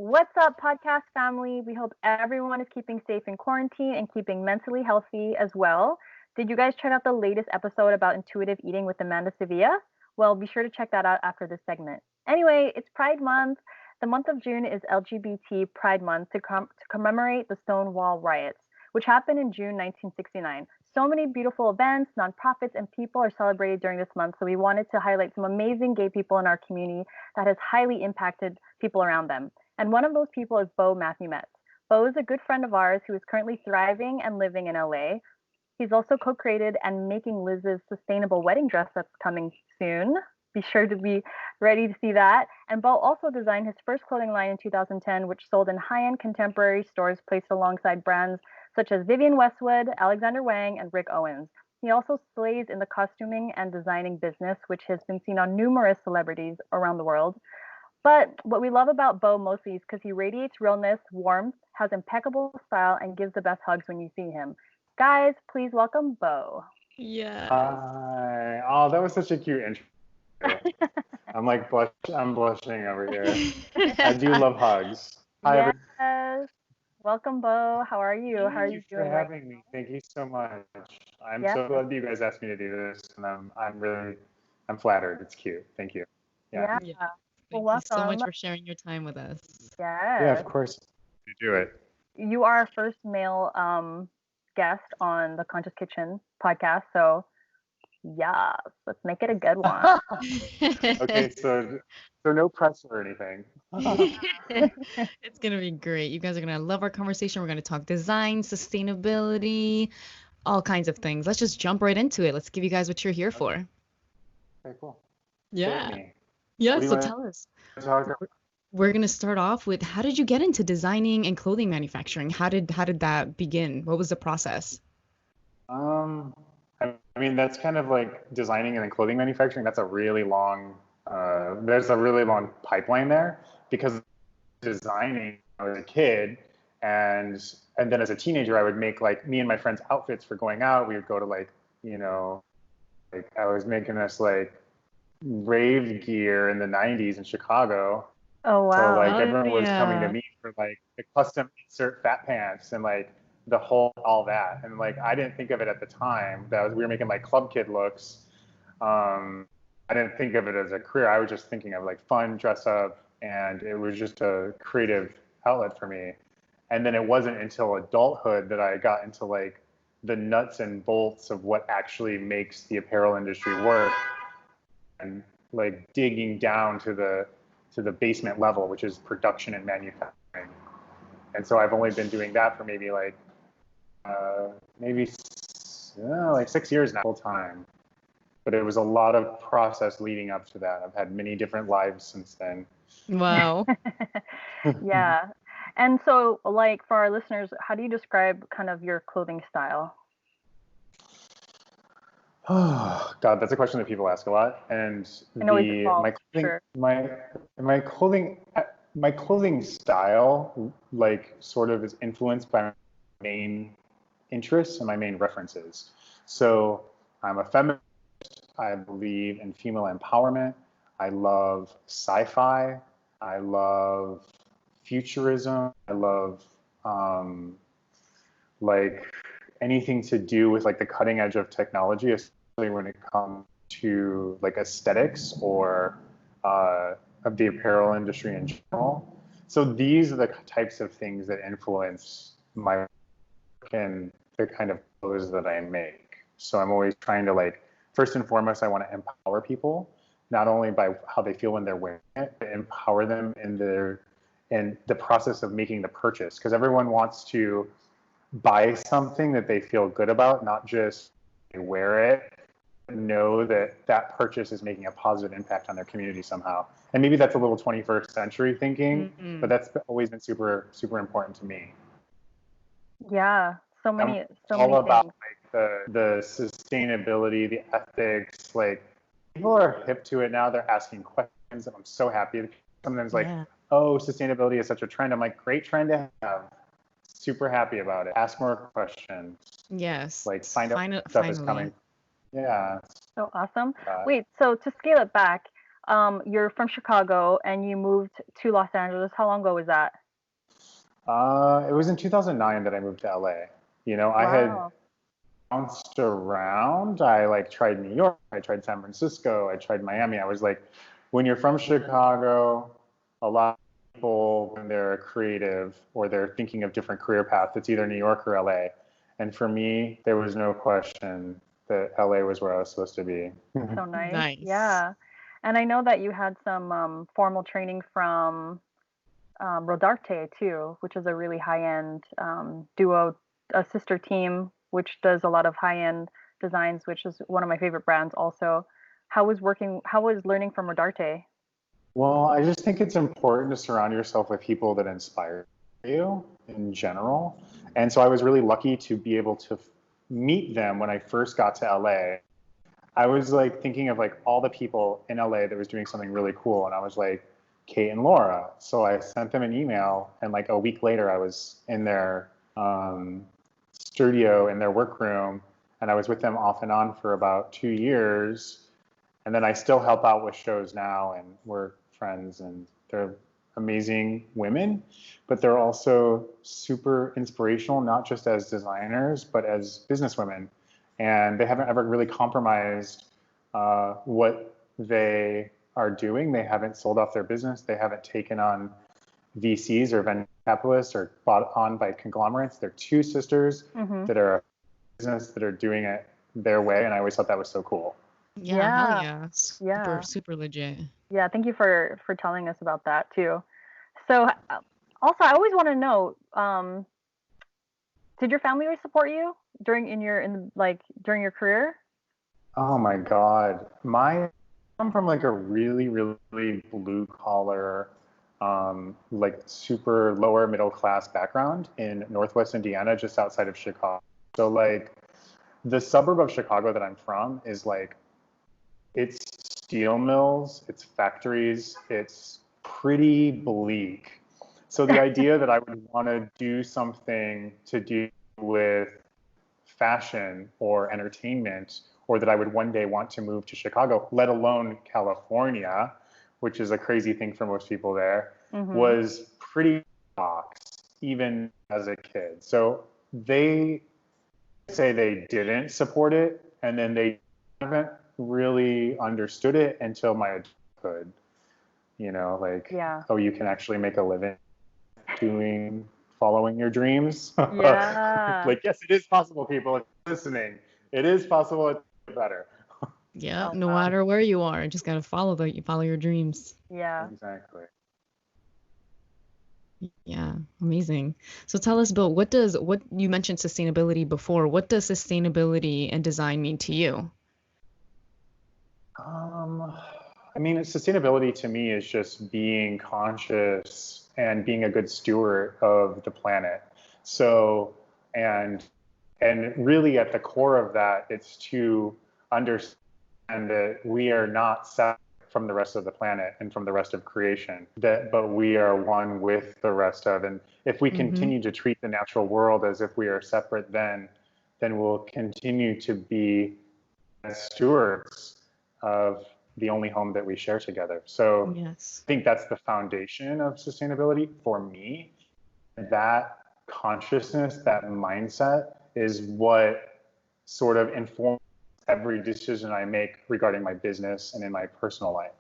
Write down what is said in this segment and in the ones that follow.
What's up, podcast family? We hope everyone is keeping safe in quarantine and keeping mentally healthy as well. Did you guys check out the latest episode about intuitive eating with Amanda Sevilla? Well, be sure to check that out after this segment. Anyway, it's Pride Month. The month of June is LGBT Pride Month to commemorate the Stonewall riots, which happened in June 1969. So many beautiful events, nonprofits, and people are celebrated during this month, so we wanted to highlight some amazing gay people in our community that has highly impacted people around them. And one of those people is Bo Metz. Bo is a good friend of ours who is currently thriving and living in LA. He's also co-created and making Liz's sustainable wedding dress that's coming soon. Be sure to be ready to see that. And Bo also designed his first clothing line in 2010, which sold in high-end contemporary stores placed alongside brands such as Vivienne Westwood, Alexander Wang, and Rick Owens. He also slays in the costuming and designing business, which has been seen on numerous celebrities around the world. But what we love about Bo mostly is because he radiates realness, warmth, has impeccable style, and gives the best hugs when you see him. Guys, please welcome Bo. Yes. Hi. Oh, that was such a cute intro. I'm like I'm blushing over here. I do love hugs. Hi, Yes. everyone. Welcome, Bo. How are you? How are Thank you you for doing right having me. Thank you so much. I'm now? so glad that you guys asked me to do this, and I'm flattered. It's cute. Thank you. Yeah. Yeah. Yeah. Well, Thank you so much welcome. for sharing your time with us. Yeah, Yes. of course. You do it. You are our first male guest on the Conscious Kitchen podcast, so yes, let's make it a good one. Okay, so no press or anything. It's going to be great. You guys are going to love our conversation. We're going to talk design, sustainability, all kinds of things. Let's just jump right into it. Let's give you guys what you're here for. Okay, cool. Yeah. Hit me. Yeah, What do you so want tell us. to talk about? We're going to start off with how did you get into designing and clothing manufacturing? How did that begin? What was the process? I mean, that's kind of like designing and then clothing manufacturing. That's a really long, there's a really long pipeline there because designing when I was a kid and then as a teenager, I would make like me and my friends outfits for going out. We would go to like, like I was making us like rave gear in the 90s in Chicago. Oh, So wow. like Oh, everyone was coming to yeah. me for like the custom insert fat pants and like the whole all that. And like I didn't think of it at the time that we were making like club kid looks. I didn't think of it as a career. I was just thinking of like fun dress up, and it was just a creative outlet for me. And then it wasn't until adulthood that I got into like the nuts and bolts of what actually makes the apparel industry work and like digging down to the basement level, which is production and manufacturing. And so I've only been doing that for maybe like like 6 years now, full time. But it was a lot of process leading up to that. I've had many different lives since then. Wow. Yeah. And so, like, for our listeners, how do you describe kind of your clothing style? Oh God, that's a question that people ask a lot. And It always evolves, sure. my clothing style like sort of is influenced by my main interests and my main references. So I'm a feminist. I believe in female empowerment. I love sci-fi. I love futurism. I love like anything to do with like the cutting edge of technology, especially when it comes to like aesthetics or of the apparel industry in general. So these are the types of things that influence my work and the kind of clothes that I make. So I'm always trying to like, first and foremost, I want to empower people, not only by how they feel when they're wearing it, but empower them in the process of making the purchase. Because everyone wants to buy something that they feel good about, not just they wear it, but know that that purchase is making a positive impact on their community somehow. And maybe that's a little 21st century thinking, but that's always been super, super important to me. Yeah. So many all about things. like the sustainability, the ethics. Like people are hip to it now. They're asking questions, and I'm so happy. Sometimes like, oh, sustainability is such a trend. I'm like, great trend to have. Super happy about it. Ask more questions. Yes. Like find out what stuff is coming. Yeah. So awesome. Wait, so to scale it back, you're from Chicago and you moved to Los Angeles. How long ago was that? It was in 2009 that I moved to LA. I had Wow. bounced around. I like tried New York, I tried San Francisco, I tried Miami. I was like, when you're from Chicago, a lot of people, when they're creative or they're thinking of different career paths, it's either New York or LA. And for me, there was no question that LA was where I was supposed to be. So nice. Nice. Yeah. And I know that you had some formal training from Rodarte too, which is a really high-end duo, a sister team, which does a lot of high-end designs, which is one of my favorite brands also. How was learning from Rodarte? Well, I just think it's important to surround yourself with people that inspire you in general. And so I was really lucky to be able to meet them when I first got to LA. I was like thinking of like all the people in LA that was doing something really cool. And I was like, Kate and Laura. So I sent them an email, and like a week later, I was in their studio in their workroom, and I was with them off and on for about 2 years. And then I still help out with shows now, and we're friends, and they're amazing women, but they're also super inspirational, not just as designers, but as businesswomen. And they haven't ever really compromised what they are doing. They haven't sold off their business. They haven't taken on VCs or venture capitalists or bought on by conglomerates. They're two sisters Mm-hmm. that are a business that are doing it their way. And I always thought that was so cool. Yeah, hell Yeah. yeah. Super, Yeah. super legit. Yeah. Thank you for telling us about that too. So also, I always want to know, did your family always support you during your career? Oh my God. I'm from like a really, really blue collar, like super lower middle class background in Northwest Indiana, just outside of Chicago. So like the suburb of Chicago that I'm from is like, it's steel mills, it's factories, it's pretty bleak. So the idea that I would want to do something to do with fashion or entertainment, or that I would one day want to move to Chicago, let alone California, which is a crazy thing for most people there, Mm-hmm. was pretty box, even as a kid. So they say they didn't support it, and then they haven't really understood it until my adulthood. Like, Yeah. oh, you can actually make a living following your dreams. Yeah. Like, yes, it is possible, people. If you're listening, it is possible. It's better. Yeah, Oh no wow. matter where you are, just gotta follow your dreams. Yeah. Exactly. Yeah, amazing. So tell us, Bill, what you mentioned sustainability before. What does sustainability and design mean to you? I mean, sustainability to me is just being conscious and being a good steward of the planet. So, and really at the core of that, it's to understand that we are not separate from the rest of the planet and from the rest of creation, but we are one with the rest of. And if we Mm-hmm. continue to treat the natural world as if we are separate, then we'll continue to be stewards of the only home that we share together. So Yes. I think that's the foundation of sustainability for me. That consciousness, that mindset is what sort of informs every decision I make regarding my business and in my personal life.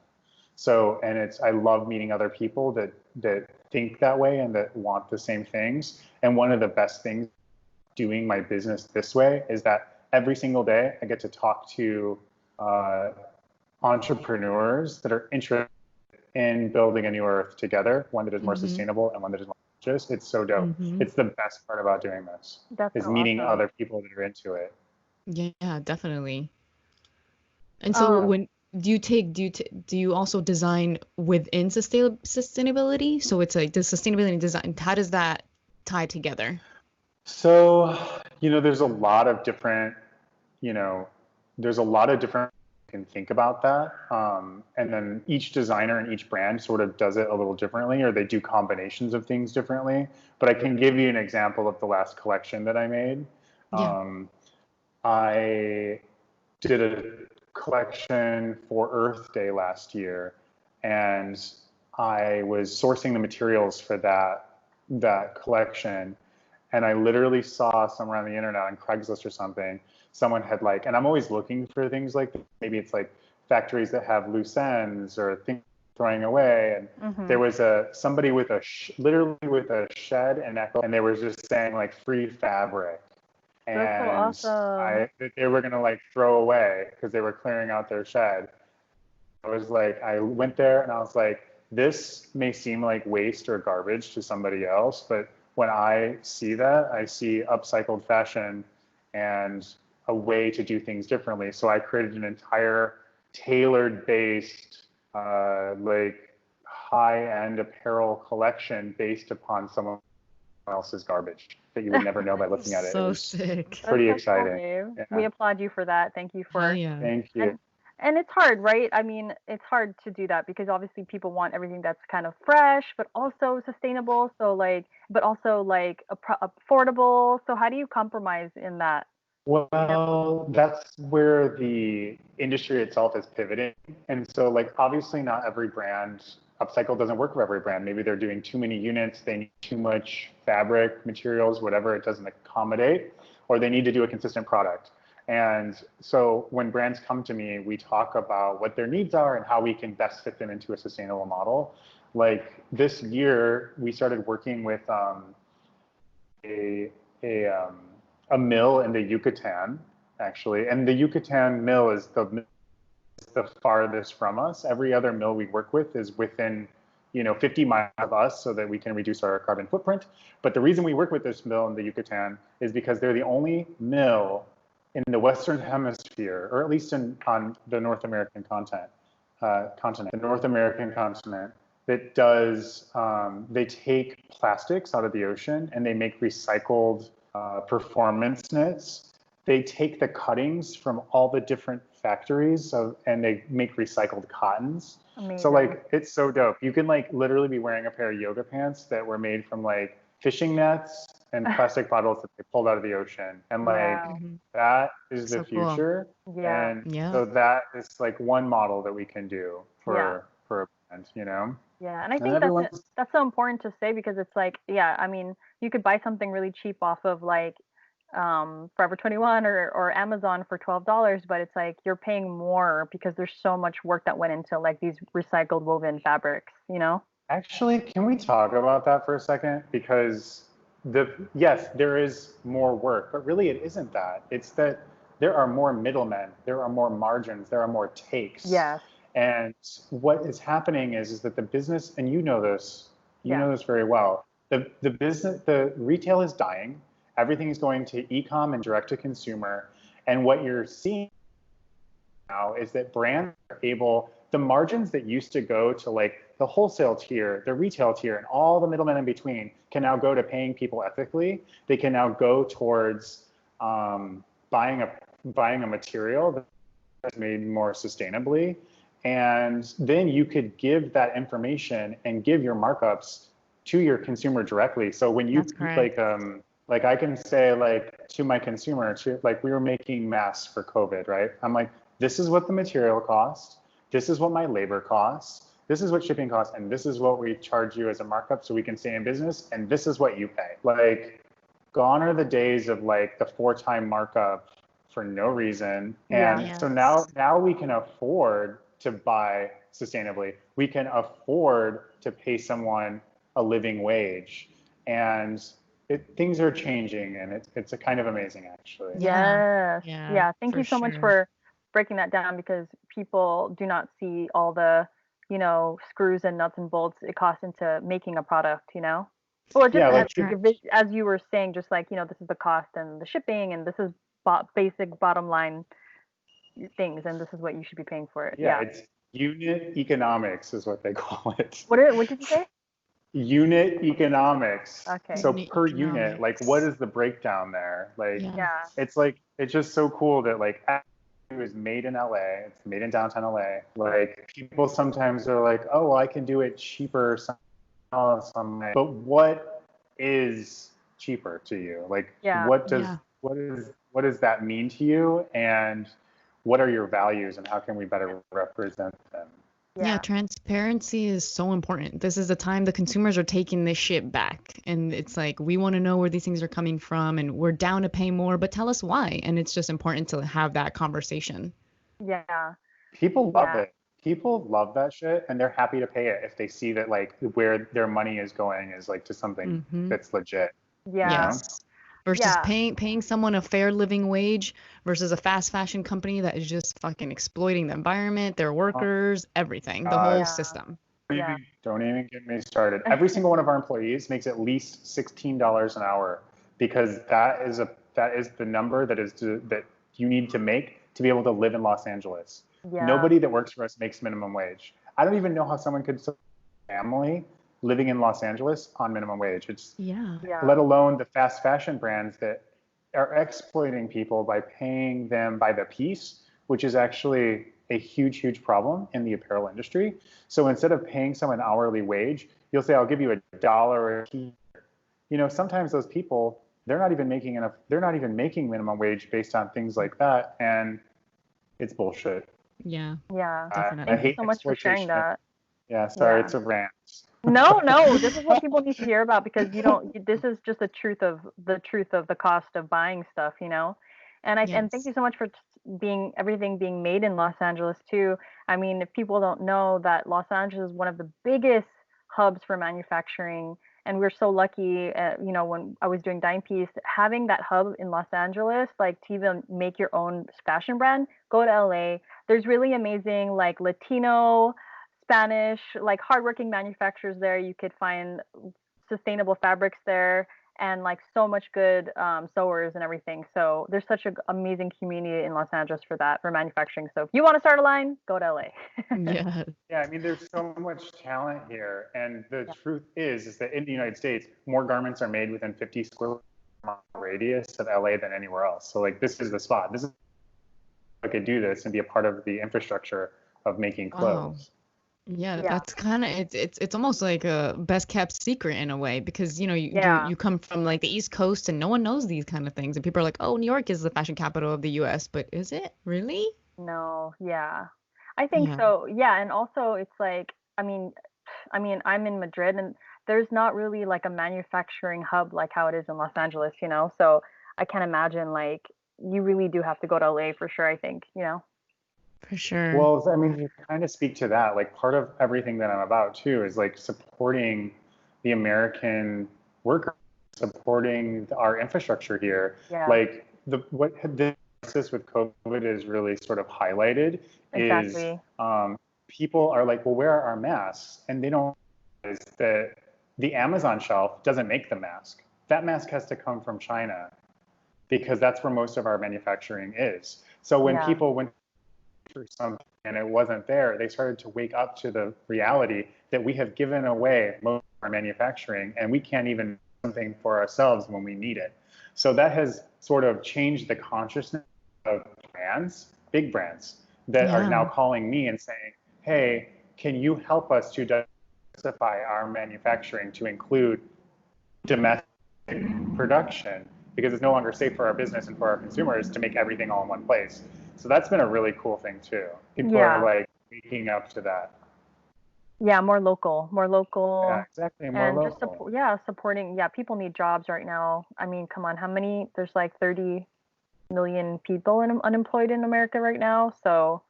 So, and I love meeting other people that think that way and that want the same things. And one of the best things doing my business this way is that every single day I get to talk to uh, entrepreneurs that are interested in building a new earth together, one that is more Mm-hmm. sustainable and one that is more conscious. It's so dope. Mm-hmm. It's the best part about doing this, That's is so meeting awesome. other people that are into it. Yeah, definitely. And so Um, when do you also design within sustainability? So it's like the sustainability and design, how does that tie together? So, there's a lot of different, you know, there's a lot of different you can think about that. And then each designer and each brand sort of does it a little differently, or they do combinations of things differently. But I can give you an example of the last collection that I made. Yeah. Um, I did a collection for Earth Day last year, and I was sourcing the materials for that collection, and I literally saw somewhere on the internet on Craigslist or something, someone had like, and I'm always looking for things like this. Maybe it's like factories that have loose ends or things throwing away, and there was somebody with literally with a shed and they were just saying like free fabric, and That's so awesome. they were gonna like throw away because they were clearing out their shed. I went there and I was like, this may seem like waste or garbage to somebody else, but when I see that, I see upcycled fashion and a way to do things differently. So I created an entire tailored based, like high-end apparel collection based upon someone else's garbage that you would never know by looking at it. So It was sick. pretty That's so cool, exciting. Dave. Yeah. We applaud you for that. Thank you Hell for yeah. Thank you. and it's hard, right? I mean, it's hard to do that because obviously people want everything that's kind of fresh, but also sustainable. So like, but also like affordable. So how do you compromise in that? Well, that's where the industry itself is pivoting. And so, like, obviously, not every brand, upcycle doesn't work for every brand. Maybe they're doing too many units, they need too much fabric, materials, whatever, it doesn't accommodate, or they need to do a consistent product. And so, when brands come to me, we talk about what their needs are and how we can best fit them into a sustainable model. Like this year, we started working with a, a, um, a mill in the Yucatan, actually. And the Yucatan mill is the farthest from us. Every other mill we work with is within 50 miles of us so that we can reduce our carbon footprint. But the reason we work with this mill in the Yucatan is because they're the only mill in the Western Hemisphere, or at least on the North American continent, that does, they take plastics out of the ocean and they make recycled performance knits. They take the cuttings from all the different factories and they make recycled cottons. Amazing. So like, it's so dope. You can like literally be wearing a pair of yoga pants that were made from like fishing nets and plastic bottles that they pulled out of the ocean. And like, that is the future. Cool. Yeah. And so that is like one model that we can do for a brand, Yeah, and I think that's so important to say because it's like, yeah, I mean, you could buy something really cheap off of like Forever 21 or Amazon for $12, but it's like you're paying more because there's so much work that went into like these recycled woven fabrics, Actually, can we talk about that for a second? Because yes, there is more work, but really it isn't that. It's that there are more middlemen, there are more margins, there are more takes. Yes. And what is happening is that the business, and you know this very well, the retail is dying. Everything is going to e-com and direct to consumer. And what you're seeing now is that brands are able, the margins that used to go to like the wholesale tier, the retail tier, and all the middlemen in between can now go to paying people ethically. They can now go towards buying a material that's made more sustainably. And then you could give that information and give your markups to your consumer directly. So when you like I can say like to my consumer, like we were making masks for COVID, right? I'm like, this is what the material costs. This is what my labor costs. This is what shipping costs. And this is what we charge you as a markup so we can stay in business. And this is what you pay. Like gone are the days of like the 4-time markup for no reason. And so now we can afford to buy sustainably. We can afford to pay someone a living wage. And things are changing, and it's a kind of amazing, actually. Yes. Yeah. Thank you so much for breaking that down because people do not see all the, screws and nuts and bolts it costs into making a product, Or just as you were saying, just like, this is the cost and the shipping, and this is basic bottom line things, and this is what you should be paying for it. Yeah, it's unit economics is what they call it. What did you say? Unit economics. Okay. So per unit, like what is the breakdown there? Like it's just so cool that like it was made in LA, it's made in downtown LA. Like people sometimes are like, oh well, I can do it cheaper some, but what is cheaper to you? Like what does that mean to you? And what are your values and how can we better represent them? Yeah, transparency is so important. This is the time the consumers are taking this shit back. And it's like, we want to know where these things are coming from and we're down to pay more, but tell us why. And it's just important to have that conversation. Yeah. People love it. People love that shit, and they're happy to pay it if they see that like where their money is going is like to something that's legit. Yeah. Yes. Versus paying someone a fair living wage versus a fast fashion company that is just fucking exploiting the environment, their workers, everything, the whole system. Don't even get me started. Every single one of our employees makes at least $16 an hour, because that is the number that you need to make to be able to live in Los Angeles. Nobody that works for us makes minimum wage. I don't even know how someone could support a family living in Los Angeles on minimum wage. It's let alone the fast fashion brands that are exploiting people by paying them by the piece, which is actually a huge problem in the apparel industry. So instead of paying someone hourly wage, you'll say, I'll give you $1 a piece. You know, sometimes those people, they're not even making enough, they're not even making minimum wage based on things like that. And it's bullshit. Yeah. Definitely. I hate so much for sharing that. Yeah, sorry, it's a rant. No, this is what people need to hear about, because this is just the truth of the cost of buying stuff, you know. And and thank you so much for everything being made in Los Angeles too. I mean, if people don't know that Los Angeles is one of the biggest hubs for manufacturing, and we're so lucky, you know, when I was doing Dime Piece, having that hub in Los Angeles, like to even make your own fashion brand, go to LA. There's really amazing like Latino, Spanish, like hardworking manufacturers there. You could find sustainable fabrics there, and like so much good sewers and everything. So there's such an amazing community in Los Angeles for manufacturing. So if you want to start a line, go to LA. Yeah, I mean, there's so much talent here, and the truth is that in the United States, more garments are made within 50 square mile radius of LA than anywhere else. So like, this is the spot. This is I could do this and be a part of the infrastructure of making clothes. Yeah, that's kind of it's almost like a best kept secret in a way, because you know you come from like the East Coast and no one knows these kind of things, and people are like, oh, New York is the fashion capital of the U.S., but is it really? No, I think so. Yeah, and also it's like, I mean I'm in Madrid, and there's not really like a manufacturing hub like how it is in Los Angeles, you know. So I can't imagine, like, you really do have to go to LA for sure, I think, you know. For sure. Well, I mean, you kind of speak to that. Like, part of everything that I'm about too is like supporting the American worker, supporting our infrastructure here. Like what the crisis with COVID is really sort of highlighted is people are like, well, where are our masks? And they don't realize that the Amazon shelf doesn't make the mask. That mask has to come from China, because that's where most of our manufacturing is. So when people went through something and it wasn't there, they started to wake up to the reality that we have given away most of our manufacturing, and we can't even do something for ourselves when we need it. So that has sort of changed the consciousness of brands, big brands, that are now calling me and saying, hey, can you help us to diversify our manufacturing to include domestic production, because it's no longer safe for our business and for our consumers to make everything all in one place. So that's been a really cool thing too. People are like waking up to that. Yeah, more local. Yeah, exactly, more local. Just supporting. Yeah, people need jobs right now. I mean, come on, there's like 30 million people unemployed in America right now. So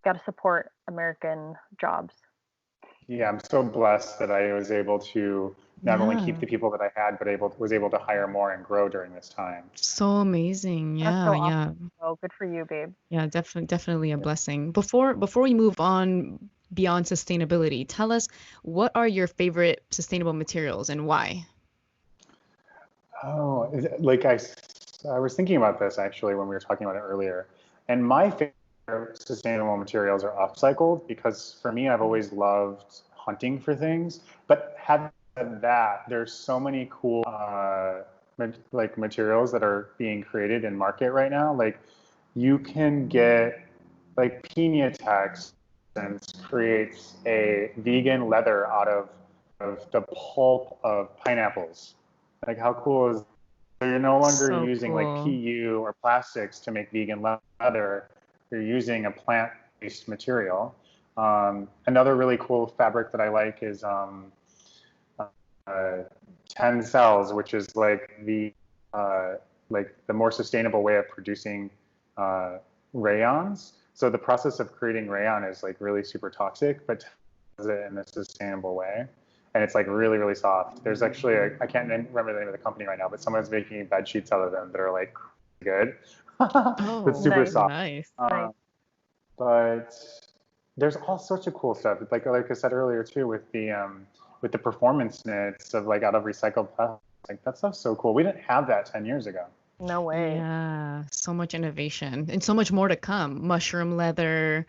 got to support American jobs. Yeah, I'm so blessed that I was able to not only keep the people that I had, but was able to hire more and grow during this time. So amazing. That's so awesome. Oh, good for you, babe. Yeah, definitely a blessing. Before we move on beyond sustainability, tell us, what are your favorite sustainable materials and why? Oh, like I was thinking about this actually when we were talking about it earlier, and my favorite sustainable materials are upcycled, because for me, I've always loved hunting for things. But having said that, there's so many cool like materials that are being created in market right now. Like, you can get like Pinatex and creates a vegan leather out of the pulp of pineapples. Like, how cool is that? So you're no longer using like PU or plastics to make vegan leather. You're using a plant-based material. Another really cool fabric that I like is 10 cells, which is like the more sustainable way of producing rayons. So the process of creating rayon is like really super toxic, but does it in a sustainable way. And it's like really, really soft. There's actually, I can't remember the name of the company right now, but someone's making bed sheets out of them that are like good. Oh, It's super nice. soft. nice. But there's all sorts of cool stuff. Like I said earlier too, with the performance knits of like out of recycled plastic. Like that stuff's so cool. We didn't have that 10 years ago. No way. Yeah, so much innovation and so much more to come. Mushroom leather,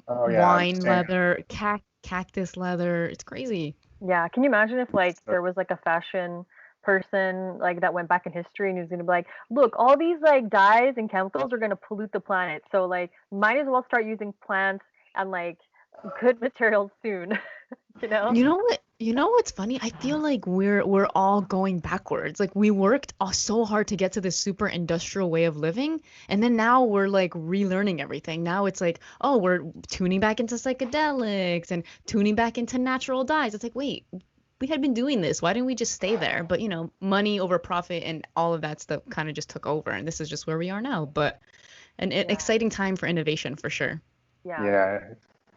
Oh yeah, wine leather, cactus leather. It's crazy. Yeah, can you imagine if like there was like a fashion person like that went back in history and he was gonna be like, look, all these like dyes and chemicals are gonna pollute the planet, so like might as well start using plants and like good materials soon. You know? You know what? You know what's funny? I feel like we're all going backwards. Like we worked so hard to get to this super industrial way of living, and then now we're like relearning everything. Now it's like, oh, we're tuning back into psychedelics and tuning back into natural dyes. It's like, wait, we had been doing this. Why didn't we just stay there? But money over profit and all of that stuff kind of just took over, and this is just where we are now. But an exciting time for innovation for sure. Yeah,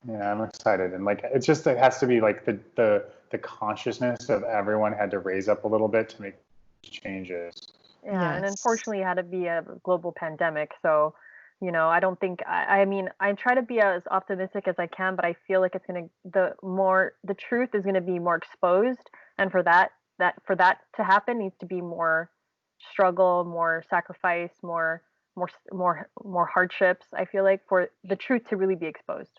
I'm excited, and like it's just it has to be like the consciousness of everyone had to raise up a little bit to make changes. Yeah, and unfortunately it had to be a global pandemic, so I don't think I mean I try to be as optimistic as I can, but I feel like it's gonna the truth is gonna be more exposed, and for that to happen needs to be more struggle, more sacrifice, more hardships. I feel like for the truth to really be exposed.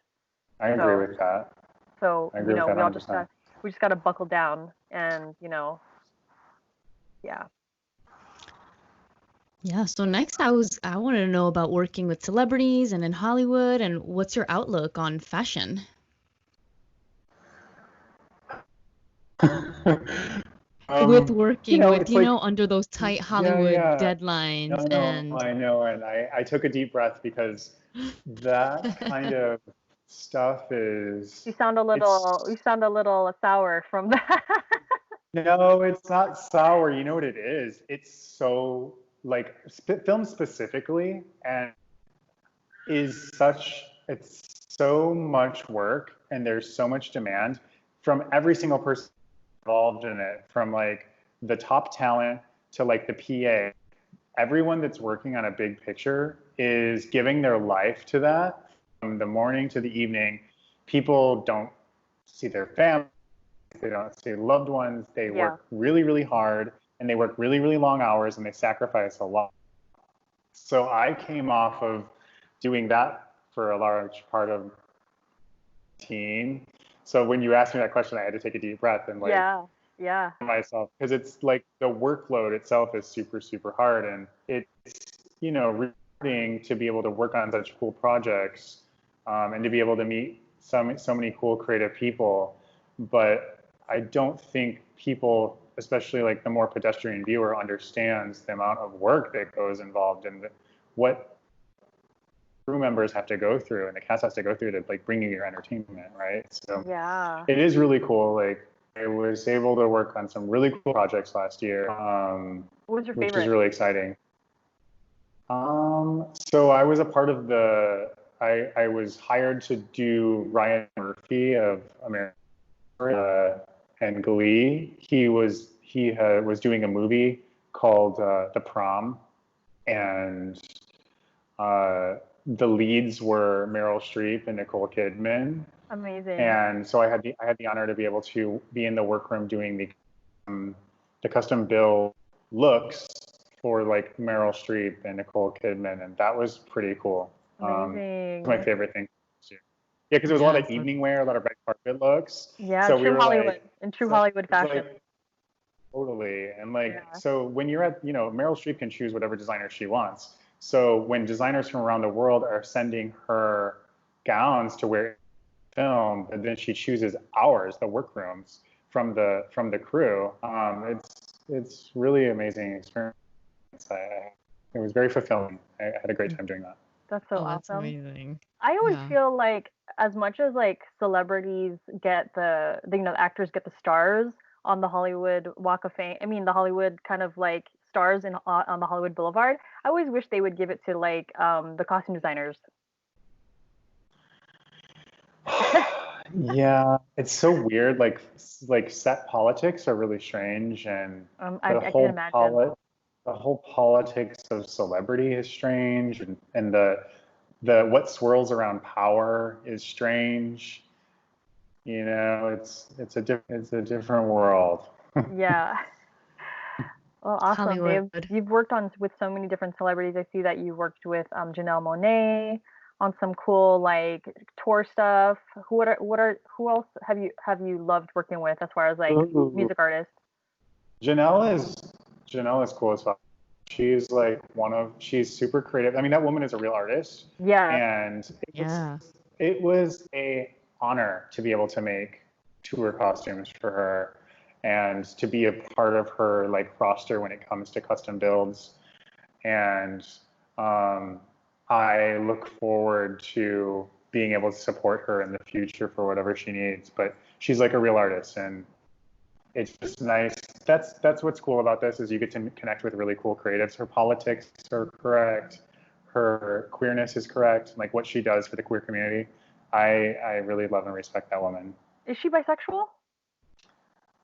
I agree with that. So I agree with that 100%. we just gotta buckle down and yeah. Yeah, so next I wanted to know about working with celebrities and in Hollywood and what's your outlook on fashion? With working with, It's like under those tight Hollywood yeah. deadlines and I know, and I took a deep breath because that kind of stuff is. You sound a little sour from that. No, it's not sour. You know what it is? It's so like film specifically, and it's so much work, and there's so much demand from every single person involved in it, from like the top talent to like the PA. Everyone that's working on a big picture is giving their life to that from the morning to the evening. People don't see their family, they don't see loved ones. They work really, really hard, and they work really, really long hours, and they sacrifice a lot. So I came off of doing that for a large part of the team. So when you asked me that question, I had to take a deep breath and like myself, because it's like the workload itself is super, super hard, and it's rewarding to be able to work on such cool projects, and to be able to meet so many cool creative people. But I don't think people, especially like the more pedestrian viewer, understands the amount of work that goes involved in what crew members have to go through and the cast has to go through to like bring you your entertainment, right? So it is really cool. Like I was able to work on some really cool projects last year, What was your favorite? which is really exciting. So I was a part of I was hired to do Ryan Murphy of America and Glee. He was doing a movie called The Prom, and the leads were Meryl Streep and Nicole Kidman. Amazing. And so I had the honor to be able to be in the workroom doing the custom build looks for like Meryl Streep and Nicole Kidman, and that was pretty cool. Amazing. My favorite thing. Yeah, because there was a lot of evening wear, a lot of red carpet looks. Yeah, so true Hollywood, true Hollywood fashion. Like, totally, and like so when you're at Meryl Streep can choose whatever designer she wants. So when designers from around the world are sending her gowns to wear film, and then she chooses ours, the workrooms from the crew. It's really amazing experience. It was very fulfilling. I had a great time doing that. That's so Oh, that's awesome. amazing. I always Yeah. feel like as much as like celebrities get the actors get the stars on the Hollywood Walk of Fame. I mean, the Hollywood kind of like stars in on the Hollywood Boulevard. I always wish they would give it to like the costume designers. Yeah, it's so weird. Like set politics are really strange, and I the can whole imagine. the whole politics of celebrity is strange, and the what swirls around power is strange. You know, it's a different world. Yeah. Well, awesome, Dave. Hollywood. You've worked on with so many different celebrities. I see that you worked with Janelle Monae on some cool like tour stuff. Who else have you loved working with as far as like Ooh, music artists? Janelle is Janelle is cool as fuck. She's super creative. I mean, that woman is a real artist, Yes. and Yeah. it was a honor to be able to make tour costumes for her and to be a part of her like roster when it comes to custom builds. And um, I look forward to being able to support her in the future for whatever she needs. But she's like a real artist, and it's just nice. That's what's cool about this is you get to connect with really cool creatives. Her politics are correct. Her queerness is correct. Like what she does for the queer community, I really love and respect that woman. Is she bisexual?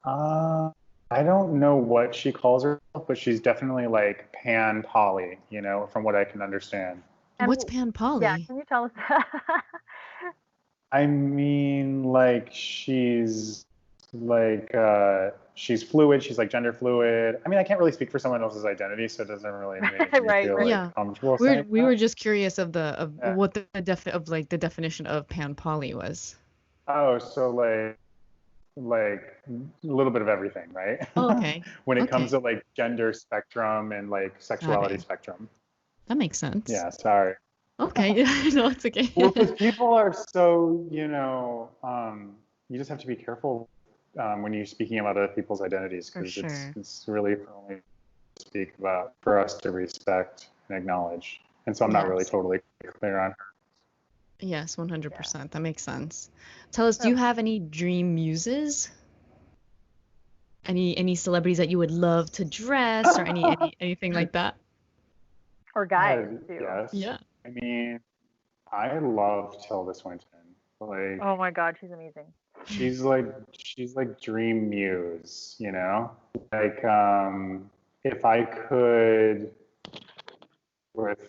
Uh, I don't know what she calls herself, but she's definitely like pan poly, you know, from what I can understand. And What's Pan yeah, Poly? can you tell us that? I mean, like she's fluid, she's like gender fluid. I mean, I can't really speak for someone else's identity, so it doesn't really make me Right, feel right. like Yeah. comfortable We saying we that. were just curious of the of Yeah. what the definition of Pan Poly was. Oh, so like a little bit of everything, right? Oh, okay. When it comes Okay. to like gender spectrum and like Got sexuality it. spectrum. That makes sense. Yeah, sorry. Okay. No, it's okay. Well, because people are so, you just have to be careful when you're speaking about other people's identities For because sure. it's really for only to speak about for us to respect and acknowledge. And so I'm not really Yes. totally clear on her. Yes, Yeah. 100%. That makes sense. Tell us, do Oh, you have any dream muses? Any celebrities that you would love to dress or anything like that? or guys too. Yes. Yeah. I mean, I love Tilda Swinton. Like Oh my God, she's amazing. she's like she's like dream muse, you know? Like if I could with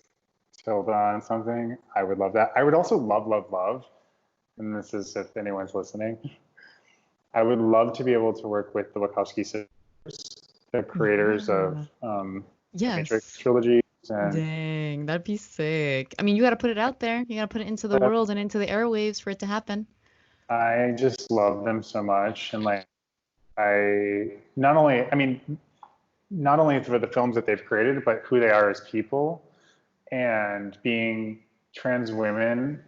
Tilda on something, I would love that. I would also love, and this is if anyone's listening, I would love to be able to work with the Wachowski sisters, the creators of Yeah. the Matrix Yes. trilogy, and Dang, that'd be sick. I mean, you got to put it out there. You got to put it into the that, world and into the airwaves for it to happen. I just love them so much. And like, I not only, I mean, not only for the films that they've created, but who they are as people and being trans women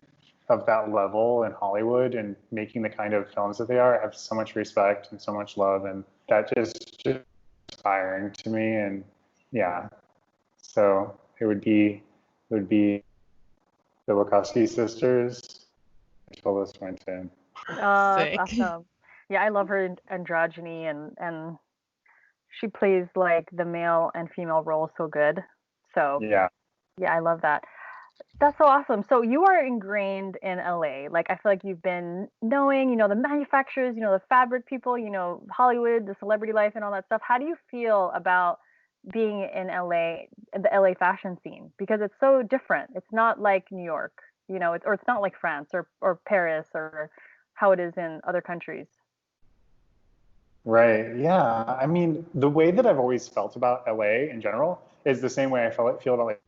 of that level in Hollywood and making the kind of films that they are. I have so much respect and so much love, and that just inspiring to me. And yeah, so it would be the Wachowski sisters, Tilda Swinton. That's Sick. awesome. Yeah, I love her androgyny and she plays like the male and female roles so good. So Yeah. yeah, I love that. That's so awesome. So you are ingrained in LA. Like I feel like you've been knowing, the manufacturers, the fabric people, Hollywood, the celebrity life and all that stuff. How do you feel about being in LA, the LA fashion scene? Because it's so different. It's not like New York, it's not like France or Paris or how it is in other countries. Right. Yeah. I mean, the way that I've always felt about LA in general is the same way I feel about like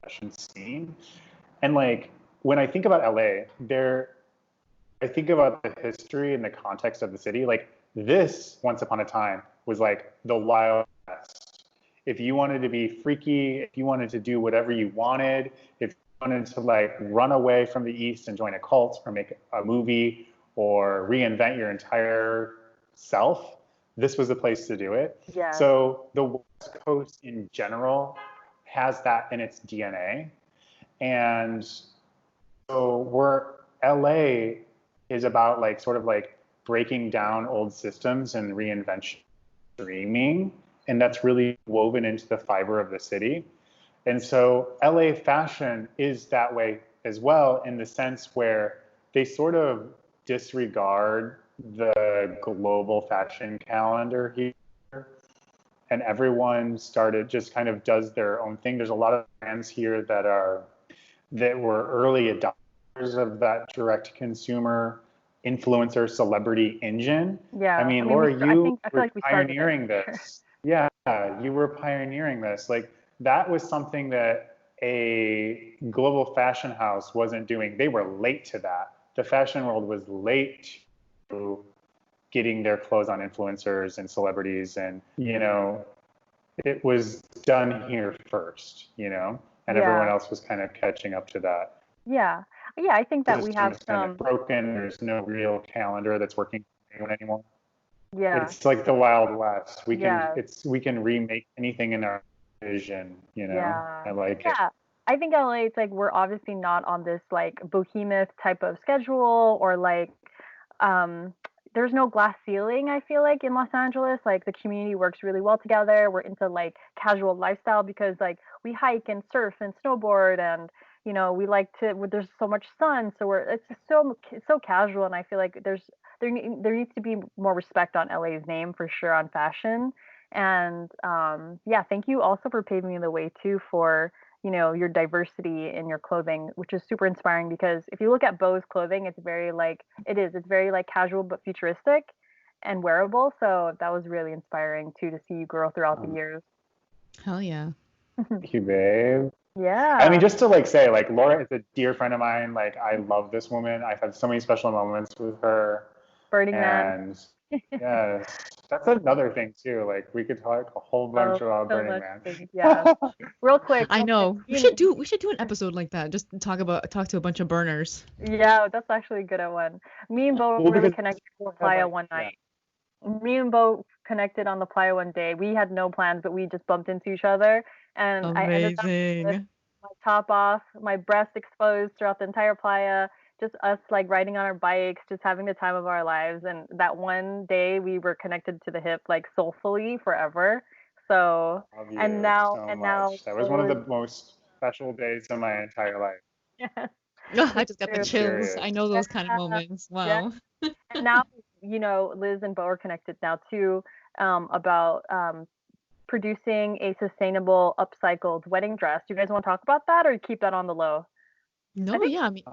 the fashion scene. And like when I think about LA, I think about the history and the context of the city. Like this, once upon a time, was like the Wild West. If you wanted to be freaky, if you wanted to do whatever you wanted, if you wanted to like run away from the East and join a cult or make a movie or reinvent your entire self, this was the place to do it. Yes. So the West Coast in general has that in its DNA. And so LA is about like sort of like breaking down old systems and reinvention streaming, and that's really woven into the fiber of the city. And so LA fashion is that way as well, in the sense where they sort of disregard the global fashion calendar here, and everyone started just kind of does their own thing. There's a lot of brands here that were early adopters of that direct consumer influencer celebrity engine. Yeah. I mean, Laura, I you feel were like we started it. pioneering this. Yeah, you were pioneering this. Like, that was something that a global fashion house wasn't doing. They were late to that. The fashion world was late to getting their clothes on influencers and celebrities, and it was done here first, and everyone else was kind of catching up to that. Yeah. Yeah, I think The that we system have is kind some. of broken. There's no real calendar that's working for anyone anymore. Yeah. It's like the Wild West. We Yeah. can remake anything in our vision, Yeah. I like it. Yeah. I think LA, it's like we're obviously not on this like behemoth type of schedule, or like um there's no glass ceiling, I feel like, in Los Angeles. Like the community works really well together. We're into like casual lifestyle because like we hike and surf and snowboard, and we like to, there's so much sun, so it's just so casual. And I feel like there needs to be more respect on LA's name for sure on fashion. And yeah, thank you also for paving the way too for your diversity in your clothing, which is super inspiring. Because if you look at Bo's clothing, it's very like casual but futuristic and wearable. So that was really inspiring too, to see you grow throughout the years. Hell yeah. Thank you, babe. Yeah. I mean, just to like say, like, Laura is a dear friend of mine. Like, I love this woman. I've had so many special moments with her. Burning Man. And yes, that's another thing too. Like, we could talk a whole bunch about so Burning much Man. things. Yeah. Real quick. I know. We should do an episode like that. Just talk to a bunch of burners. Yeah, that's actually a good one. Me and Bo really connected on the playa one night. Me and Bo connected on the playa one day. We had no plans, but we just bumped into each other, and I ended up with my top off, my breast exposed throughout the entire playa. Just us like riding on our bikes, just having the time of our lives. And that one day we were connected to the hip like soulfully forever. So and now that was one of the most special days of my entire life. Yeah. I just got the chills. I know those kind of moments. Wow. Yeah. And now, Liz and Bo are connected now too, about producing a sustainable upcycled wedding dress. Do you guys want to talk about that, or keep that on the low? No, yeah, I mean,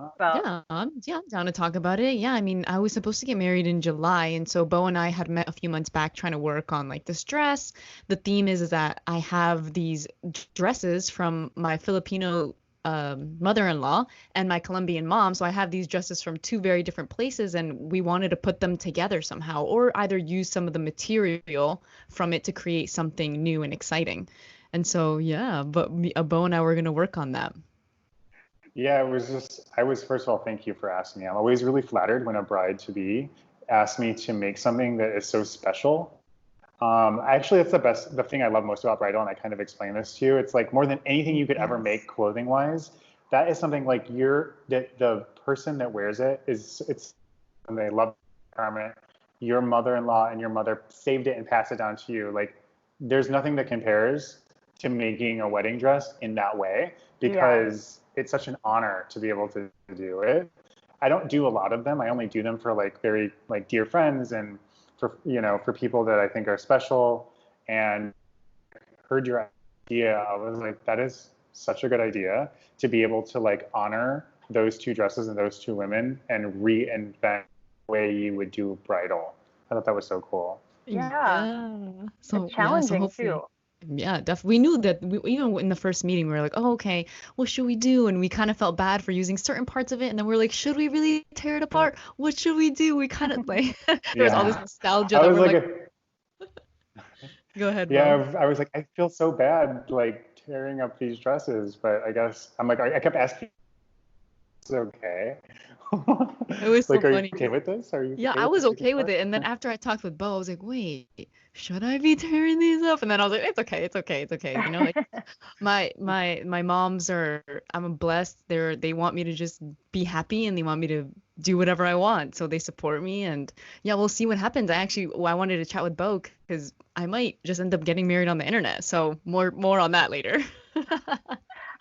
I'm down to talk about it. Yeah, I mean, I was supposed to get married in July, and so Bo and I had met a few months back trying to work on like this dress. The theme is that I have these dresses from my Filipino mother-in-law and my Colombian mom, so I have these dresses from two very different places, and we wanted to put them together somehow, or either use some of the material from it to create something new and exciting. And so, yeah, but Bo and I were gonna work on that. Yeah, first of all, thank you for asking me. I'm always really flattered when a bride-to-be asks me to make something that is so special. Actually, that's the thing I love most about bridal, and I kind of explain this to you. It's like more than anything you could ever make clothing-wise, that is something like the person that wears it's and they love the garment. Your mother-in-law and your mother saved it and passed it down to you. Like, there's nothing that compares to making a wedding dress in that way, because it's such an honor to be able to do it. I don't do a lot of them. I only do them for like very like dear friends, and for people that I think are special. And heard your idea. I was like, that is such a good idea to be able to like honor those two dresses and those two women and reinvent the way you would do bridal. I thought that was so cool. Yeah. So it's challenging too. Yeah, definitely. We knew that even in the first meeting, we were like, oh, okay, what should we do? And we kind of felt bad for using certain parts of it. And then we're like, should we really tear it apart? What should we do? We kind of like, there was all this nostalgia that we're like, go ahead, Yeah, Bo. I was like, I feel so bad like tearing up these dresses, but I guess I'm like, I kept asking, it's okay. It was so Like, are you funny. okay with this? Are you Yeah, okay I with was this okay with request? it. And then after I talked with Bo, I was like, wait, should I be tearing these up? And then I was like, it's okay, it's okay, it's okay. You know, like my moms are, I'm blessed. They want me to just be happy and they want me to do whatever I want. So they support me and yeah, we'll see what happens. I wanted to chat with Bo because I might just end up getting married on the internet. So more on that later.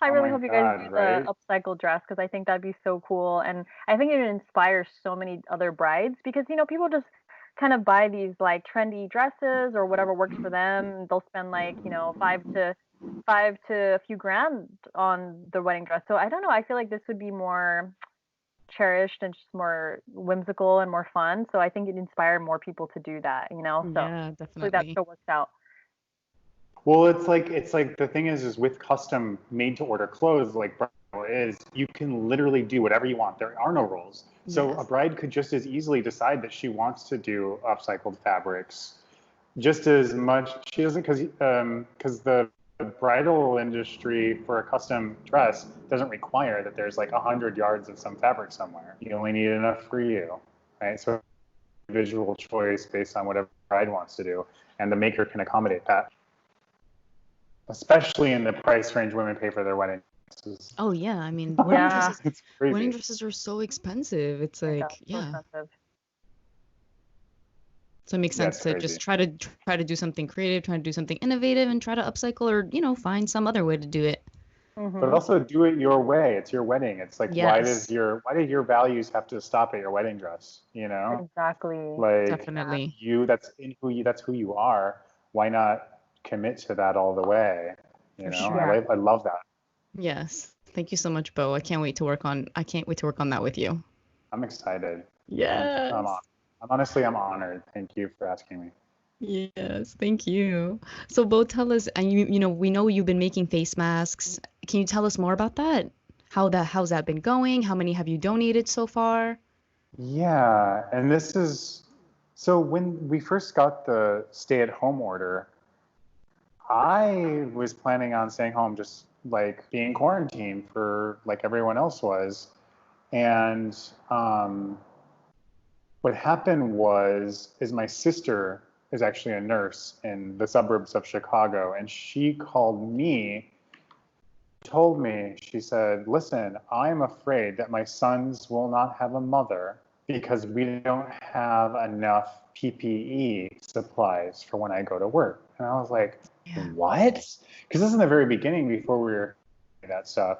I Oh really my hope you guys do God, the right? upcycle dress because I think that'd be so cool. And I think it would inspire so many other brides because, people just kind of buy these like trendy dresses or whatever works for them. They'll spend like, five to a few grand on the wedding dress. So I don't know. I feel like this would be more cherished and just more whimsical and more fun. So I think it'd inspire more people to do that. So Yeah, hopefully that definitely. still works out. Well, it's like the thing is with custom made to order clothes like bridal is you can literally do whatever you want. There are no rules. So a Yes. bride could just as easily decide that she wants to do upcycled fabrics just as much. She doesn't because the bridal industry for a custom dress doesn't require that there's like 100 yards of some fabric somewhere. You only need enough for you, right? So visual choice based on whatever the bride wants to do, and the maker can accommodate that, especially in the price range women pay for their wedding dresses. Oh yeah, I mean, Yeah. It's wedding crazy. dresses are so expensive. It's Oh my God, like, so yeah. expensive. So it makes Yeah, sense it's to just crazy. try to do something creative, try to do something innovative, and try to upcycle or find some other way to do it. But Mhm. also do it your way. It's your wedding. It's like Yes, why did your values have to stop at your wedding dress? You know, Exactly. like Yeah. definitely. that's who you are. Why not commit to that all the way? You For know, Yeah. sure. I love that. Yes. Thank you so much, Bo. I can't wait to work on that with you. I'm excited. I'm Yes. I'm honored. Thank you for asking me. Yes, thank you. So Bo, tell us, and we know you've been making face masks. Can you tell us more about that? How's that been going? How many have you donated so far? Yeah, and this is so when we first got the stay-at-home order, I was planning on staying home, just like being quarantined for like everyone else was. And what happened is my sister is actually a nurse in the suburbs of Chicago, and she called me, told me, she said, listen, I'm afraid that my sons will not have a mother because we don't have enough PPE supplies for when I go to work. And I was like, Yeah, what? Because this is in the very beginning before we were that stuff.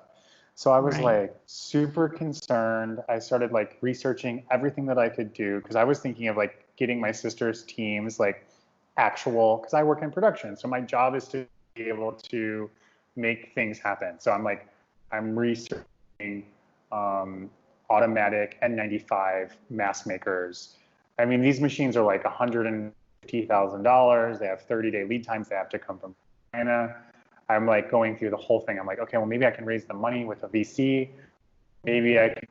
So I was right. like super concerned. I started like researching everything that I could do because I was thinking of like getting my sister's teams like actual, because I work in production. So my job is to be able to make things happen. So I'm researching um, automatic N95 mask makers. I mean, these machines are like $150,000. They have 30-day lead times. They have to come from China. I'm like going through the whole thing. I'm like, okay, well, maybe I can raise the money with a VC. Maybe I can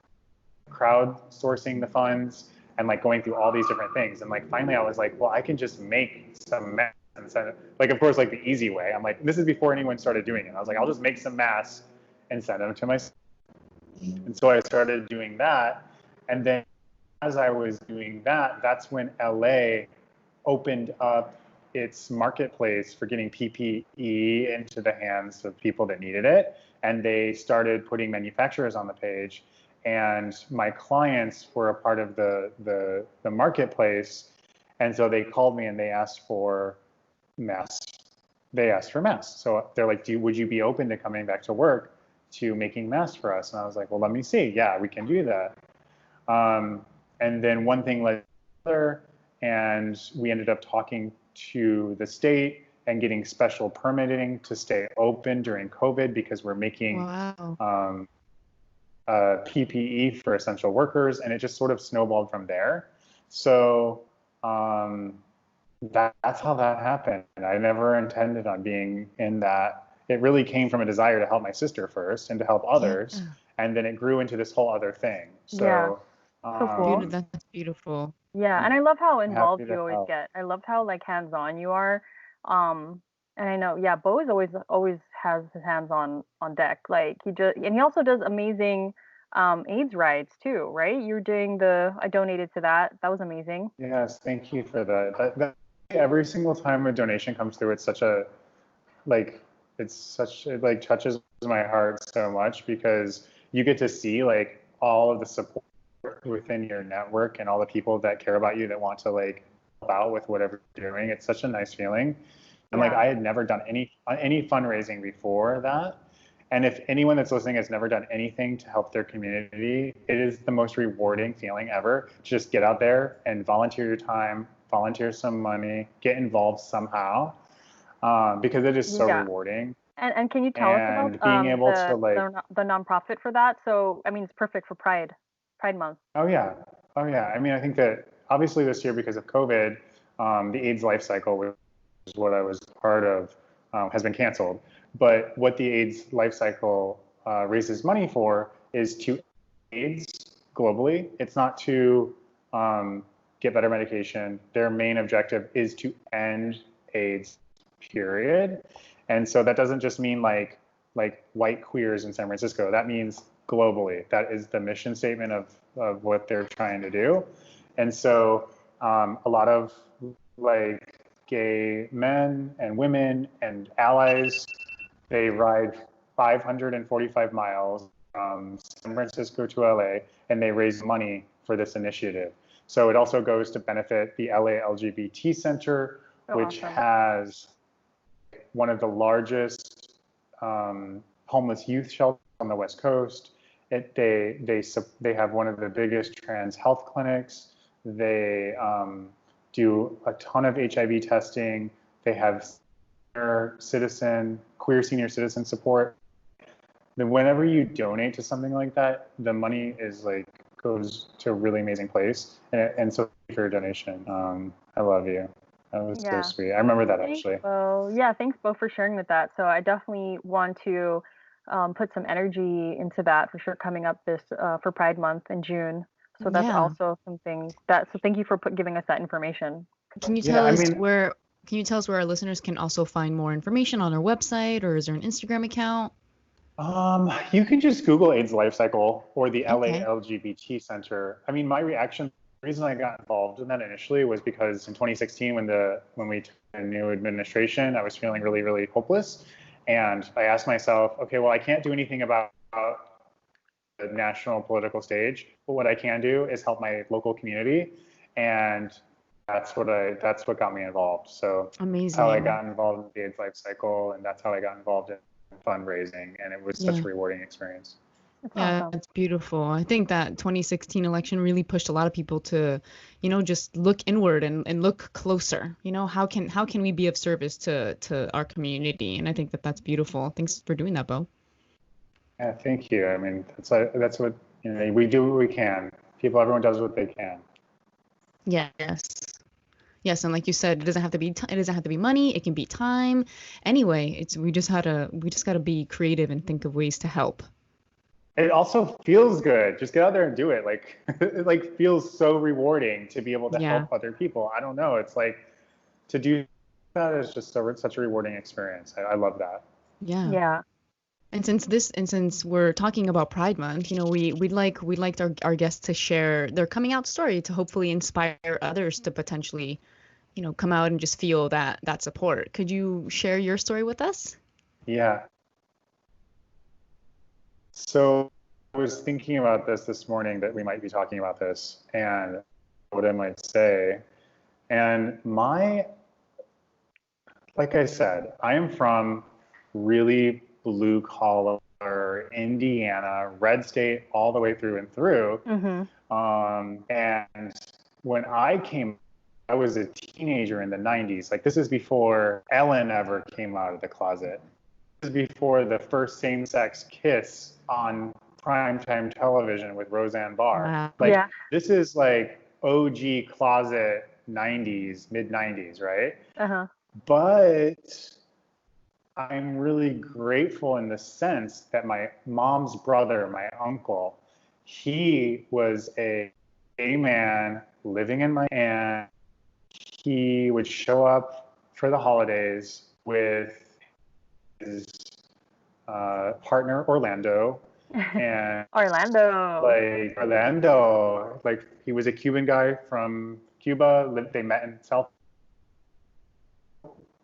crowdsourcing the funds and like going through all these different things. And like finally I was like, well, I can just make some masks and send it. Like, of course, like the easy way. I'm like, this is before anyone started doing it. I was like, I'll just make some masks and send them to my. And so I started doing that. And then as I was doing that, that's when LA opened up its marketplace for getting PPE into the hands of people that needed it. And they started putting manufacturers on the page. And my clients were a part of the marketplace. And so they called me and they asked for masks. They asked for masks. So they're like, would you be open to coming back to work to making masks for us? And I was like, well, let me see. Yeah, we can do that. Um, and then one thing led to another, and we ended up talking to the state and getting special permitting to stay open during COVID because we're making Wow. um, PPE for essential workers, and it just sort of snowballed from there. So um, that's how that happened. I never intended on being in that. It really came from a desire to help my sister first and to help Yeah. others, and then it grew into this whole other thing. Yeah. So So cool. That's beautiful. Yeah, I'm and I love how involved happy you to always help. get. I loved how like hands-on you are. And I know, yeah, Bo is always has his hands on deck. Like he just and he also does amazing AIDS rides too, right? You're doing I donated to that. That was amazing. Yes, thank you for that. Every single time a donation comes through, it's such a like it like touches my heart so much because you get to see like all of the support within your network and all the people that care about you that want to like help out with whatever you're doing. It's such a nice feeling. And like Yeah. I had never done any fundraising before that. And if anyone that's listening has never done anything to help their community, it is the most rewarding feeling ever. Just get out there and volunteer your time, volunteer some money, get involved somehow, because it is so Yeah. rewarding. And can you tell us about And being able to like, the nonprofit for that? So I mean, it's perfect for Pride Month. oh yeah, oh yeah. I mean, I think that obviously this year because of COVID, the AIDS life cycle, which is what I was part of, has been canceled. But what the AIDS life cycle raises money for is to AIDS globally. It's not to get better medication. Their main objective is to end AIDS, period. And so that doesn't just mean like white queers in San Francisco. That means globally. That is the mission statement of what they're trying to do. And so a lot of like gay men and women and allies, they ride 545 miles from San Francisco to LA, and they raise money for this initiative. So it also goes to benefit the LA LGBT Center, which awesome. has one of the largest homeless youth shelters on the West Coast. They have one of the biggest trans health clinics. They do a ton of HIV testing. They have queer senior citizen support. Then whenever you donate to something like that, the money is like goes to a really amazing place. And so thank you for your donation. I love you. That was so sweet. I remember that actually. Well, yeah, thanks, Bo, for sharing with that. So I definitely want to put some energy into that for sure coming up this for Pride Month in June. So that's also something so thank you for giving us that information. Can you tell us where our listeners can also find more information on our website, or is there an Instagram account? You can just Google AIDS Life Cycle or the LA LGBT Center. I mean, my reaction, the reason I got involved in that initially was because in 2016, when we took a new administration, I was feeling really, really hopeless. And I asked myself, okay, well, I can't do anything about the national political stage, but what I can do is help my local community. And that's what got me involved. So amazing. That's how I got involved in the AIDS Life Cycle, and that's how I got involved in fundraising, and it was such a rewarding experience. Awesome. It's beautiful. I think that 2016 election really pushed a lot of people to, just look inward and look closer. How can we be of service to our community? And I think that that's beautiful. Thanks for doing that, Bo. Yeah, thank you. I mean, that's what we do what we can. Everyone does what they can. Yes, and like you said, it doesn't have to be money. It can be time. Anyway, we just gotta be creative and think of ways to help. It also feels good. Just get out there and do it. Like it feels so rewarding to be able to help other people. I don't know. It's like to do that is just such a rewarding experience. I love that. Yeah. And since we're talking about Pride Month, we'd like our guests to share their coming out story to hopefully inspire others to potentially, come out and just feel that support. Could you share your story with us? Yeah. So I was thinking about this morning, that we might be talking about this and what I might say. And like I said, I am from really blue collar Indiana, red state all the way through and through. Mm-hmm. And when I was a teenager in the 90s. Like this is before Ellen ever came out of the closet. This is before the first same-sex kiss on primetime television with Roseanne Barr. Wow. This is like OG closet 90s, mid 90s, right? Uh-huh. But I'm really grateful in the sense that my mom's brother, my uncle, he was a gay man living in Miami, and he would show up for the holidays with his partner, Orlando, And Orlando. like Orlando, like he was a Cuban guy from Cuba. They met in South.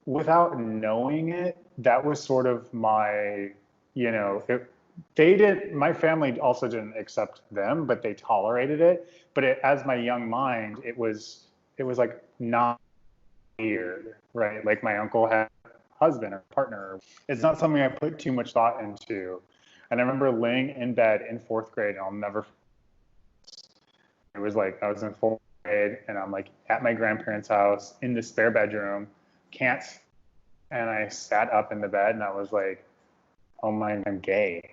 Without knowing it, that was sort of my, they didn't, my family also didn't accept them, but they tolerated it. But as my young mind, it was like not weird, right? Like my uncle had a husband or partner. It's not something I put too much thought into. And I remember laying in bed in fourth grade, and I'll never, it was like I was in fourth grade and I'm like at my grandparents' house in the spare bedroom, can't, and I sat up in the bed and I was like, oh my, I'm gay.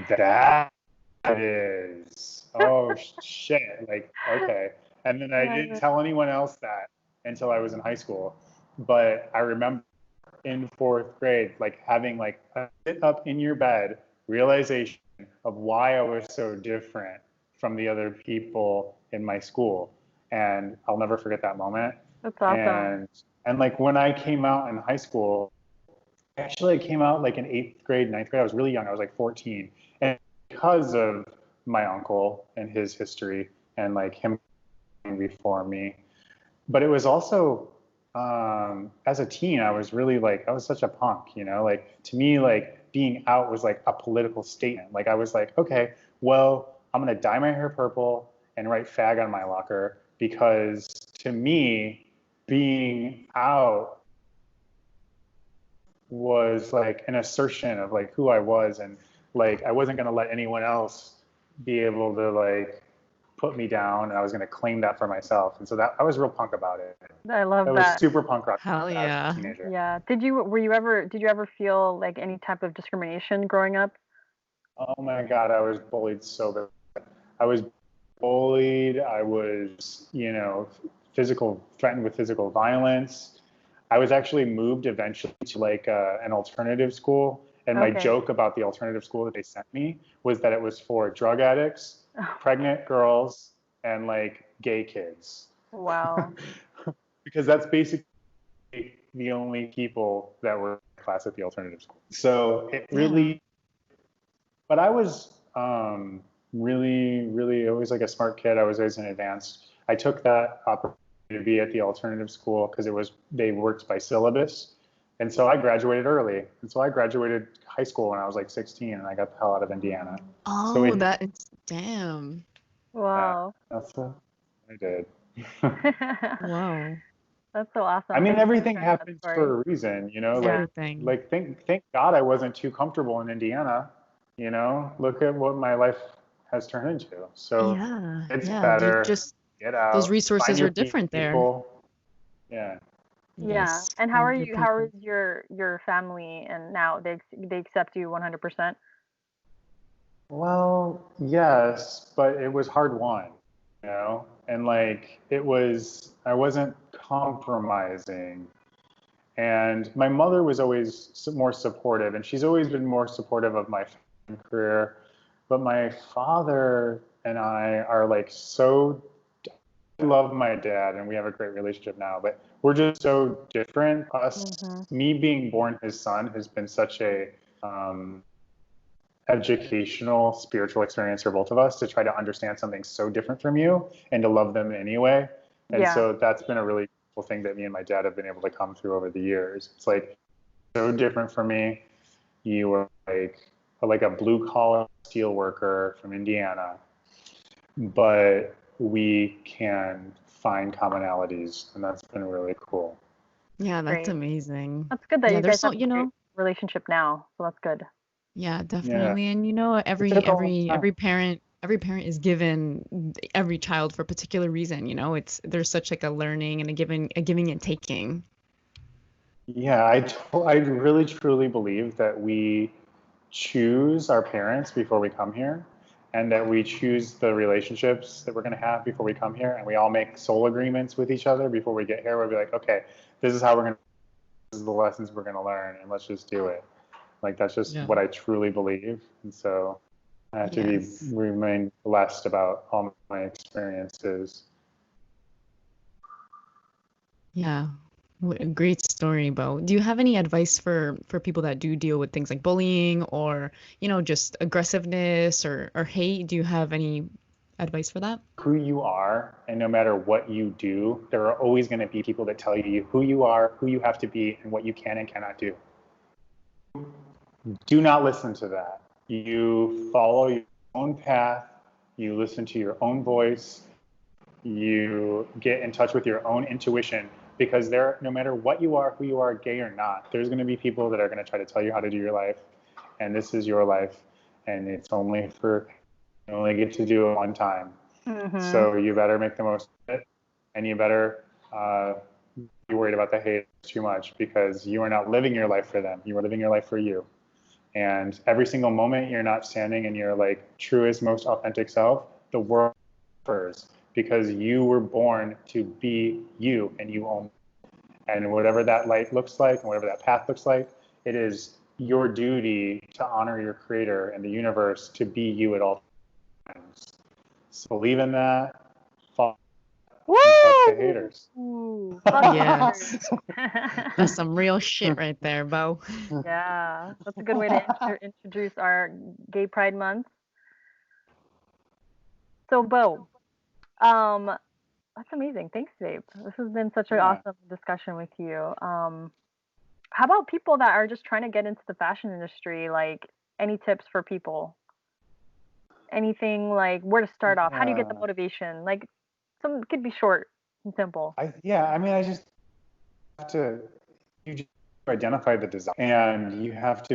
That is, oh shit, like, okay. And then I didn't tell anyone else that until I was in high school. But I remember in fourth grade, like having like a sit up in your bed realization of why I was so different from the other people in my school. And I'll never forget that moment. That's awesome. And like when I came out in high school, actually I came out like in eighth grade, ninth grade. I was really young. I was like 14. And because of my uncle and his history and like him before me, but it was also as a teen, I was really like, I was such a punk, like to me, like being out was like a political statement. Like I was like, okay, well, I'm going to dye my hair purple and write fag on my locker because to me, being out was like an assertion of like who I was, and like I wasn't going to let anyone else be able to like put me down, and I was going to claim that for myself. And so that I was real punk about it. I love that. that. Was super punk rock Hell when I was yeah. a teenager. Yeah. Did you ever feel like any type of discrimination growing up? Oh my God, I was bullied so bad. I was bullied. I was, threatened with physical violence. I was actually moved eventually to like an alternative school. And my joke about the alternative school that they sent me was that it was for drug addicts, pregnant girls, and like gay kids. Wow. Because that's basically the only people that were in class at the alternative school. So it really, but I was really, really always like a smart kid. I was always an advanced. I took that opportunity to be at the alternative school because they worked by syllabus. And so I graduated early. And so I graduated high school when I was like 16 and I got the hell out of Indiana. Oh, so damn. Wow. Yeah, that's what I did. Wow. That's so awesome. I mean, everything happens for a reason, Everything. Like thank God I wasn't too comfortable in Indiana, look at what my life has turned into. So it's better. Get out. Those resources are different people. There. Yeah. Yeah. And how are you? How is your family? And now they accept you 100%? Well, yes, but it was hard won, and like I wasn't compromising. And my mother was always more supportive, and she's always been more supportive of my career. But my father and I are like I love my dad, and we have a great relationship now, but we're just so different. Me being born his son has been such a educational, spiritual experience for both of us to try to understand something so different from you and to love them anyway. And so that's been a really cool thing that me and my dad have been able to come through over the years. It's like so different for me. You were like a blue collar steel worker from Indiana, but we can find commonalities, and that's been really cool. Yeah, that's amazing. That's good that you guys have a great relationship now. So that's good. Yeah, definitely. And every parent is given every child for a particular reason. There's such like a learning and a giving and taking. Yeah, I really truly believe that we choose our parents before we come here, and that we choose the relationships that we're going to have before we come here, and we all make soul agreements with each other before we get here. We'll be like, okay, this is the lessons we're going to learn, and let's just do it. Like that's just what I truly believe, and so I have to remain blessed about all my experiences. Yeah, A great story, Bo. Do you have any advice for people that do deal with things like bullying or, just aggressiveness or hate? Do you have any advice for that? Who you are, and no matter what you do, there are always going to be people that tell you who you are, who you have to be, and what you can and cannot do. Do not listen to that. You follow your own path, you listen to your own voice, you get in touch with your own intuition, because no matter what you are, who you are, gay or not, there's going to be people that are going to try to tell you how to do your life, and this is your life, and you only get to do it one time. So you better make the most of it, and you better be worried about the hate too much, because you are not living your life for them. You are living your life for you. And every single moment you're not standing in your truest, most authentic self, the world suffers, because you were born to be you and you only. And whatever that light looks like and whatever that path looks like, it is your duty to honor your creator and the universe to be you at all times. So believe in that. Fuck the haters. Yes. That's some real shit right there, Bo. Yeah, that's a good way to introduce our Gay Pride Month. So, Bo, that's amazing. Thanks, babe. This has been such an awesome discussion with you. How about people that are just trying to get into the fashion industry? Like, any tips for people? Anything like where to start off? How do you get the motivation? Like, some could be short and simple. I just have to identify the desire, and you have to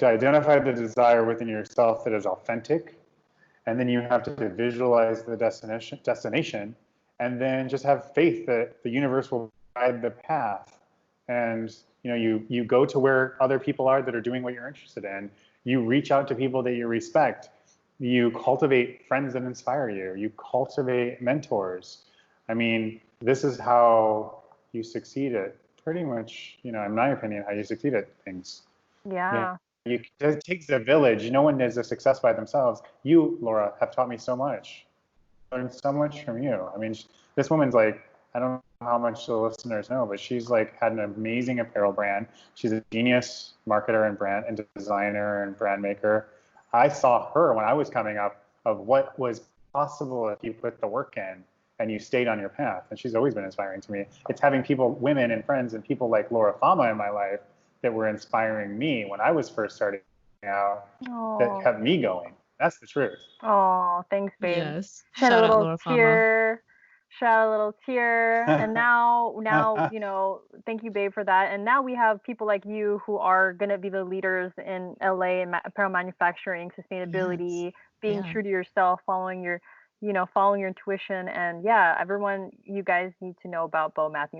identify the desire within yourself that is authentic, and then you have to visualize the destination, and then just have faith that the universe will guide the path. And you go to where other people are that are doing what you're interested in. You reach out to people that you respect. You cultivate friends that inspire you. You cultivate mentors. I mean, this is how you succeed at pretty much, in my opinion, how you succeed at things. Yeah. It takes a village. No one is a success by themselves. You, Laura, have taught me so much. I learned so much from you. I mean, this woman's I don't know how much the listeners know, but she's had an amazing apparel brand. She's a genius marketer and brand and designer and brand maker. I saw her when I was coming up of what was possible if you put the work in and you stayed on your path. And she's always been inspiring to me. It's having people, women and friends and people like Laura Fama in my life that were inspiring me when I was first starting out, that kept me going. That's the truth. Oh, thanks, babe. Yes. Shout out Laura Fama. Shout out a little tear. And now, thank you, babe, for that. And now we have people like you who are going to be the leaders in LA in apparel manufacturing, sustainability, being true to yourself, following your intuition. And everyone, you guys need to know about Bo Metz.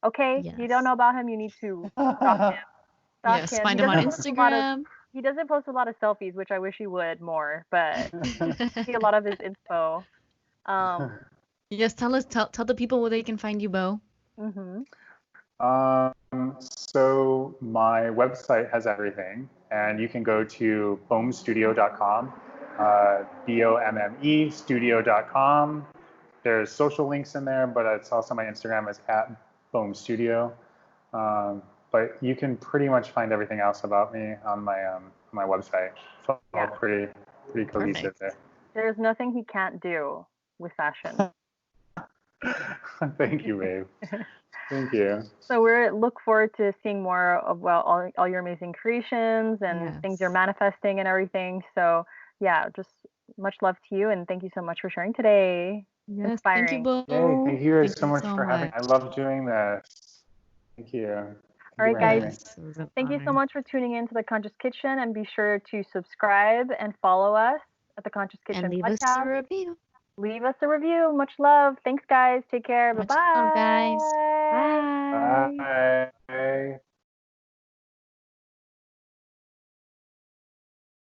Okay? Yes. You don't know about him, you need to stalk him. Find him on Instagram. He doesn't post a lot of selfies, which I wish he would more, but see a lot of his info. Yes, tell the people where they can find you, Bo. So my website has everything, and you can go to bomestudio.com, BOMME studio.com. There's social links in there, but it's also my Instagram is @bomestudio. But you can pretty much find everything else about me on my website. So pretty cohesive there. There's nothing he can't do with fashion. Thank you, babe. Thank you. So we look forward to seeing more of all your amazing creations and things you're manifesting and everything. So just much love to you, and thank you so much for sharing today. Yes, inspiring. Thank you, Bo. Yay, thank you so much for having me. I love doing this. Thank you. All right, guys. Thank you so much for tuning in to The Conscious Kitchen, and be sure to subscribe and follow us at The Conscious Kitchen and leave podcast. us a review. Leave us a review. Much love. Thanks, guys. Take care. Bye-bye. Much love, guys. Bye.